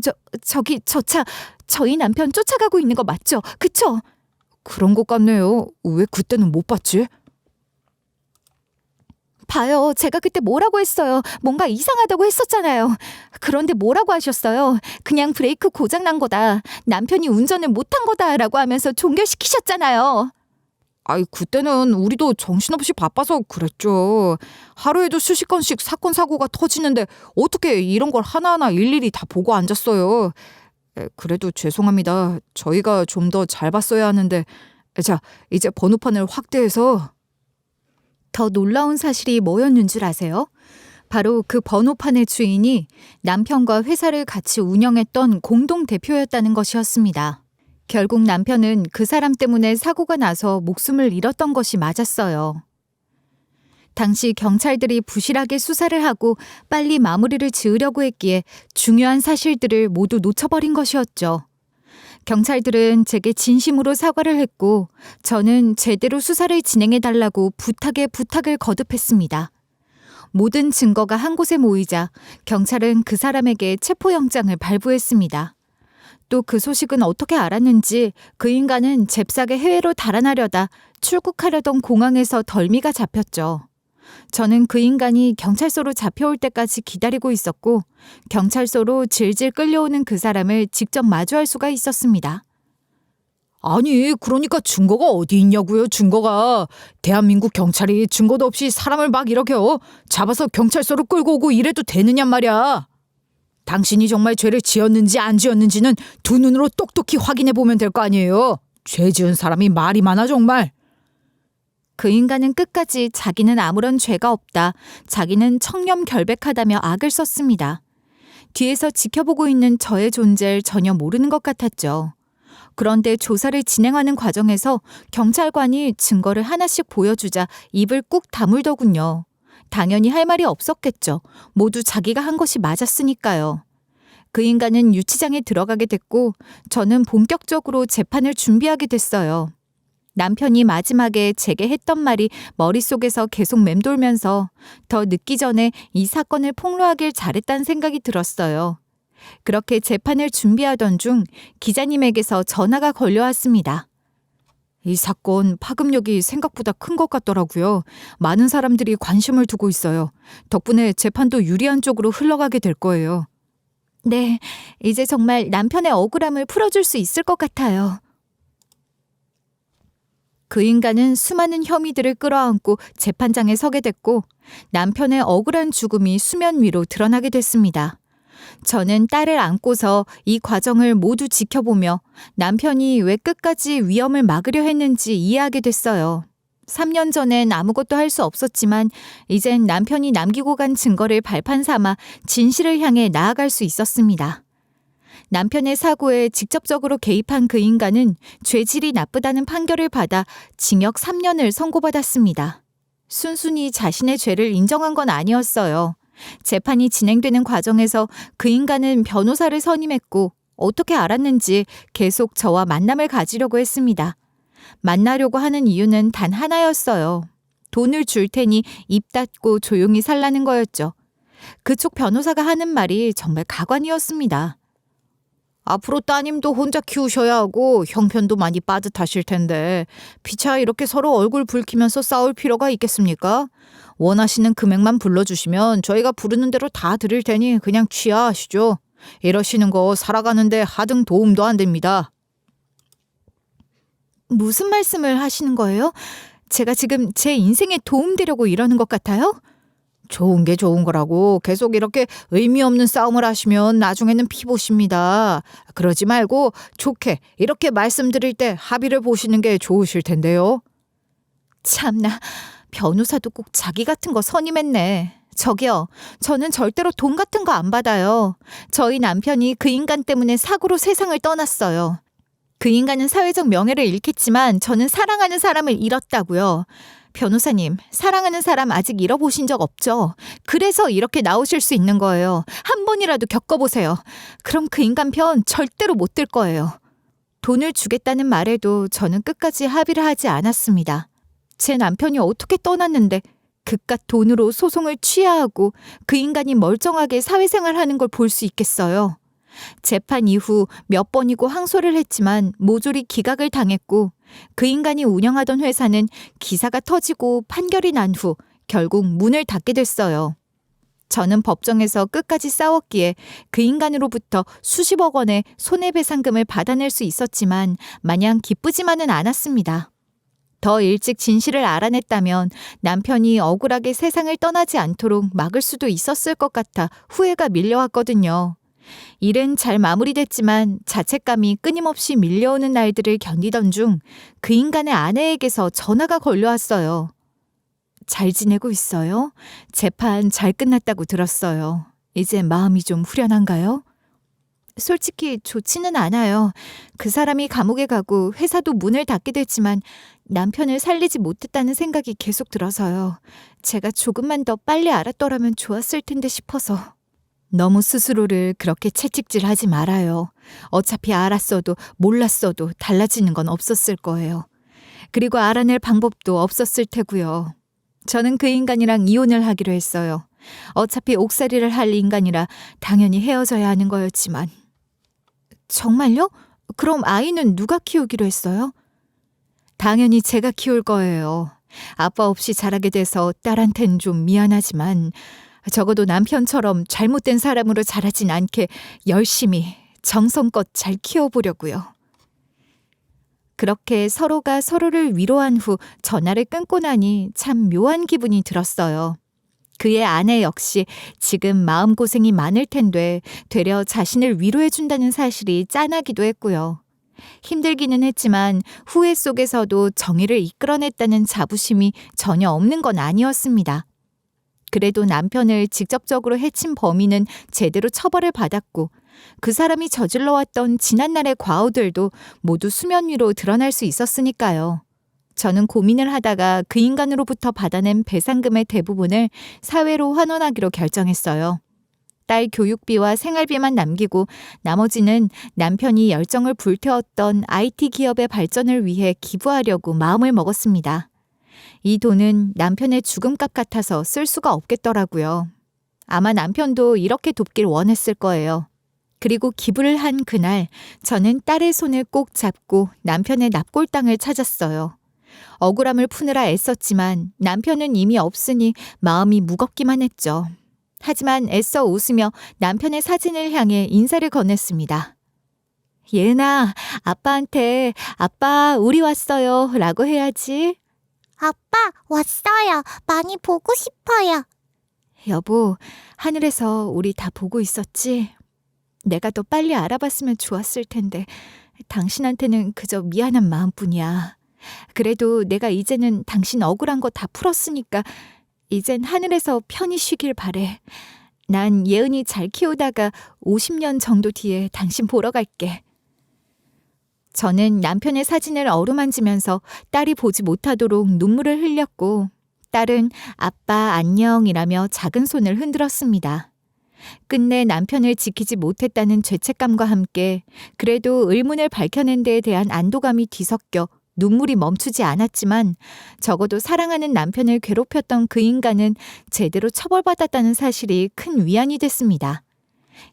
저 차, 저희 남편 쫓아가고 있는 거 맞죠? 그쵸? 그런 것 같네요. 왜 그때는 못 봤지? 봐요. 제가 그때 뭐라고 했어요. 뭔가 이상하다고 했었잖아요. 그런데 뭐라고 하셨어요? 그냥 브레이크 고장 난 거다. 남편이 운전을 못한 거다라고 하면서 종결시키셨잖아요. 아이, 그때는 우리도 정신없이 바빠서 그랬죠. 하루에도 수십 건씩 사건 사고가 터지는데 어떻게 이런 걸 하나하나 일일이 다 보고 앉았어요. 그래도 죄송합니다. 저희가 좀 더 잘 봤어야 하는데. 자, 이제 번호판을 확대해서. 더 놀라운 사실이 뭐였는 줄 아세요? 바로 그 번호판의 주인이 남편과 회사를 같이 운영했던 공동대표였다는 것이었습니다. 결국 남편은 그 사람 때문에 사고가 나서 목숨을 잃었던 것이 맞았어요. 당시 경찰들이 부실하게 수사를 하고 빨리 마무리를 지으려고 했기에 중요한 사실들을 모두 놓쳐버린 것이었죠. 경찰들은 제게 진심으로 사과를 했고 저는 제대로 수사를 진행해달라고 부탁을 거듭했습니다. 모든 증거가 한 곳에 모이자 경찰은 그 사람에게 체포영장을 발부했습니다. 또 그 소식은 어떻게 알았는지 그 인간은 잽싸게 해외로 달아나려다 출국하려던 공항에서 덜미가 잡혔죠. 저는 그 인간이 경찰서로 잡혀올 때까지 기다리고 있었고 경찰서로 질질 끌려오는 그 사람을 직접 마주할 수가 있었습니다. 아니, 그러니까 증거가 어디 있냐고요, 증거가. 대한민국 경찰이 증거도 없이 사람을 막 이렇게 잡아서 경찰서로 끌고 오고 이래도 되느냔 말이야. 당신이 정말 죄를 지었는지 안 지었는지는 두 눈으로 똑똑히 확인해 보면 될 거 아니에요. 죄 지은 사람이 말이 많아 정말. 그 인간은 끝까지 자기는 아무런 죄가 없다, 자기는 청렴결백하다며 악을 썼습니다. 뒤에서 지켜보고 있는 저의 존재를 전혀 모르는 것 같았죠. 그런데 조사를 진행하는 과정에서 경찰관이 증거를 하나씩 보여주자 입을 꾹 다물더군요. 당연히 할 말이 없었겠죠. 모두 자기가 한 것이 맞았으니까요. 그 인간은 유치장에 들어가게 됐고 저는 본격적으로 재판을 준비하게 됐어요. 남편이 마지막에 제게 했던 말이 머릿속에서 계속 맴돌면서 더 늦기 전에 이 사건을 폭로하길 잘했다는 생각이 들었어요. 그렇게 재판을 준비하던 중 기자님에게서 전화가 걸려왔습니다. 이 사건 파급력이 생각보다 큰 것 같더라고요. 많은 사람들이 관심을 두고 있어요. 덕분에 재판도 유리한 쪽으로 흘러가게 될 거예요. 네, 이제 정말 남편의 억울함을 풀어줄 수 있을 것 같아요. 그 인간은 수많은 혐의들을 끌어안고 재판장에 서게 됐고 남편의 억울한 죽음이 수면 위로 드러나게 됐습니다. 저는 딸을 안고서 이 과정을 모두 지켜보며 남편이 왜 끝까지 위험을 막으려 했는지 이해하게 됐어요. 3년 전엔 아무것도 할 수 없었지만 이젠 남편이 남기고 간 증거를 발판 삼아 진실을 향해 나아갈 수 있었습니다. 남편의 사고에 직접적으로 개입한 그 인간은 죄질이 나쁘다는 판결을 받아 징역 3년을 선고받았습니다. 순순히 자신의 죄를 인정한 건 아니었어요. 재판이 진행되는 과정에서 그 인간은 변호사를 선임했고 어떻게 알았는지 계속 저와 만남을 가지려고 했습니다. 만나려고 하는 이유는 단 하나였어요. 돈을 줄 테니 입 닫고 조용히 살라는 거였죠. 그쪽 변호사가 하는 말이 정말 가관이었습니다. 앞으로 따님도 혼자 키우셔야 하고 형편도 많이 빠듯하실 텐데 피차 이렇게 서로 얼굴 붉히면서 싸울 필요가 있겠습니까? 원하시는 금액만 불러주시면 저희가 부르는 대로 다 드릴 테니 그냥 취하하시죠. 이러시는 거 살아가는데 하등 도움도 안 됩니다. 무슨 말씀을 하시는 거예요? 제가 지금 제 인생에 도움되려고 이러는 것 같아요? 좋은 게 좋은 거라고 계속 이렇게 의미 없는 싸움을 하시면 나중에는 피보십니다. 그러지 말고 좋게 이렇게 말씀드릴 때 합의를 보시는 게 좋으실 텐데요. 참나, 변호사도 꼭 자기 같은 거 선임했네. 저기요, 저는 절대로 돈 같은 거 안 받아요. 저희 남편이 그 인간 때문에 사고로 세상을 떠났어요. 그 인간은 사회적 명예를 잃겠지만 저는 사랑하는 사람을 잃었다고요. 변호사님, 사랑하는 사람 아직 잃어보신 적 없죠? 그래서 이렇게 나오실 수 있는 거예요. 한 번이라도 겪어보세요. 그럼 그 인간 편 절대로 못 들 거예요. 돈을 주겠다는 말에도 저는 끝까지 합의를 하지 않았습니다. 제 남편이 어떻게 떠났는데 그깟 돈으로 소송을 취하하고 그 인간이 멀쩡하게 사회생활하는 걸 볼 수 있겠어요. 재판 이후 몇 번이고 항소를 했지만 모조리 기각을 당했고 그 인간이 운영하던 회사는 기사가 터지고 판결이 난 후 결국 문을 닫게 됐어요. 저는 법정에서 끝까지 싸웠기에 그 인간으로부터 수십억 원의 손해배상금을 받아낼 수 있었지만 마냥 기쁘지만은 않았습니다. 더 일찍 진실을 알아냈다면 남편이 억울하게 세상을 떠나지 않도록 막을 수도 있었을 것 같아 후회가 밀려왔거든요. 일은 잘 마무리됐지만 자책감이 끊임없이 밀려오는 날들을 견디던 중 그 인간의 아내에게서 전화가 걸려왔어요. 잘 지내고 있어요? 재판 잘 끝났다고 들었어요. 이제 마음이 좀 후련한가요? 솔직히 좋지는 않아요. 그 사람이 감옥에 가고 회사도 문을 닫게 됐지만 남편을 살리지 못했다는 생각이 계속 들어서요. 제가 조금만 더 빨리 알았더라면 좋았을 텐데 싶어서. 너무 스스로를 그렇게 채찍질하지 말아요. 어차피 알았어도 몰랐어도 달라지는 건 없었을 거예요. 그리고 알아낼 방법도 없었을 테고요. 저는 그 인간이랑 이혼을 하기로 했어요. 어차피 옥살이를 할 인간이라 당연히 헤어져야 하는 거였지만. 정말요? 그럼 아이는 누가 키우기로 했어요? 당연히 제가 키울 거예요. 아빠 없이 자라게 돼서 딸한텐 좀 미안하지만 적어도 남편처럼 잘못된 사람으로 자라진 않게 열심히 정성껏 잘 키워보려고요. 그렇게 서로가 서로를 위로한 후 전화를 끊고 나니 참 묘한 기분이 들었어요. 그의 아내 역시 지금 마음고생이 많을 텐데 되려 자신을 위로해준다는 사실이 짠하기도 했고요. 힘들기는 했지만 후회 속에서도 정의를 이끌어냈다는 자부심이 전혀 없는 건 아니었습니다. 그래도 남편을 직접적으로 해친 범인은 제대로 처벌을 받았고 그 사람이 저질러왔던 지난날의 과오들도 모두 수면 위로 드러날 수 있었으니까요. 저는 고민을 하다가 그 인간으로부터 받아낸 배상금의 대부분을 사회로 환원하기로 결정했어요. 딸 교육비와 생활비만 남기고 나머지는 남편이 열정을 불태웠던 IT 기업의 발전을 위해 기부하려고 마음을 먹었습니다. 이 돈은 남편의 죽음값 같아서 쓸 수가 없겠더라고요. 아마 남편도 이렇게 돕길 원했을 거예요. 그리고 기부를 한 그날 저는 딸의 손을 꼭 잡고 남편의 납골당을 찾았어요. 억울함을 푸느라 애썼지만 남편은 이미 없으니 마음이 무겁기만 했죠. 하지만 애써 웃으며 남편의 사진을 향해 인사를 건넸습니다. 예은아, 아빠한테 아빠 우리 왔어요 라고 해야지. 아빠, 왔어요. 많이 보고 싶어요. 여보, 하늘에서 우리 다 보고 있었지? 내가 더 빨리 알아봤으면 좋았을 텐데 당신한테는 그저 미안한 마음뿐이야. 그래도 내가 이제는 당신 억울한 거 다 풀었으니까 이젠 하늘에서 편히 쉬길 바래. 난 예은이 잘 키우다가 50년 정도 뒤에 당신 보러 갈게. 저는 남편의 사진을 어루만지면서 딸이 보지 못하도록 눈물을 흘렸고 딸은 아빠 안녕이라며 작은 손을 흔들었습니다. 끝내 남편을 지키지 못했다는 죄책감과 함께 그래도 의문을 밝혀낸 데에 대한 안도감이 뒤섞여 눈물이 멈추지 않았지만 적어도 사랑하는 남편을 괴롭혔던 그 인간은 제대로 처벌받았다는 사실이 큰 위안이 됐습니다.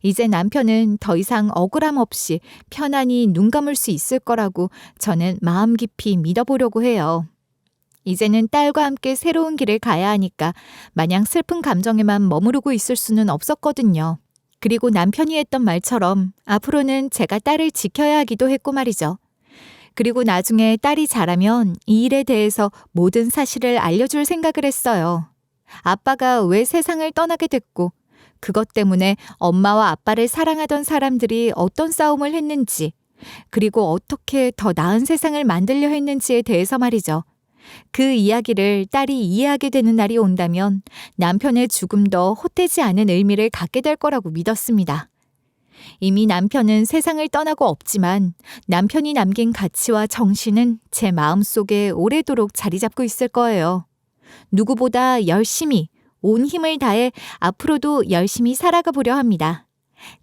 이제 남편은 더 이상 억울함 없이 편안히 눈 감을 수 있을 거라고 저는 마음 깊이 믿어보려고 해요. 이제는 딸과 함께 새로운 길을 가야 하니까 마냥 슬픈 감정에만 머무르고 있을 수는 없었거든요. 그리고 남편이 했던 말처럼 앞으로는 제가 딸을 지켜야 하기도 했고 말이죠. 그리고 나중에 딸이 자라면 이 일에 대해서 모든 사실을 알려줄 생각을 했어요. 아빠가 왜 세상을 떠나게 됐고 그것 때문에 엄마와 아빠를 사랑하던 사람들이 어떤 싸움을 했는지 그리고 어떻게 더 나은 세상을 만들려 했는지에 대해서 말이죠. 그 이야기를 딸이 이해하게 되는 날이 온다면 남편의 죽음도 헛되지 않은 의미를 갖게 될 거라고 믿었습니다. 이미 남편은 세상을 떠나고 없지만 남편이 남긴 가치와 정신은 제 마음속에 오래도록 자리 잡고 있을 거예요. 누구보다 열심히 온 힘을 다해 앞으로도 열심히 살아가 보려 합니다.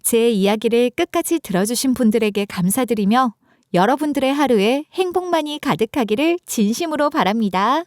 제 이야기를 끝까지 들어주신 분들에게 감사드리며 여러분들의 하루에 행복만이 가득하기를 진심으로 바랍니다.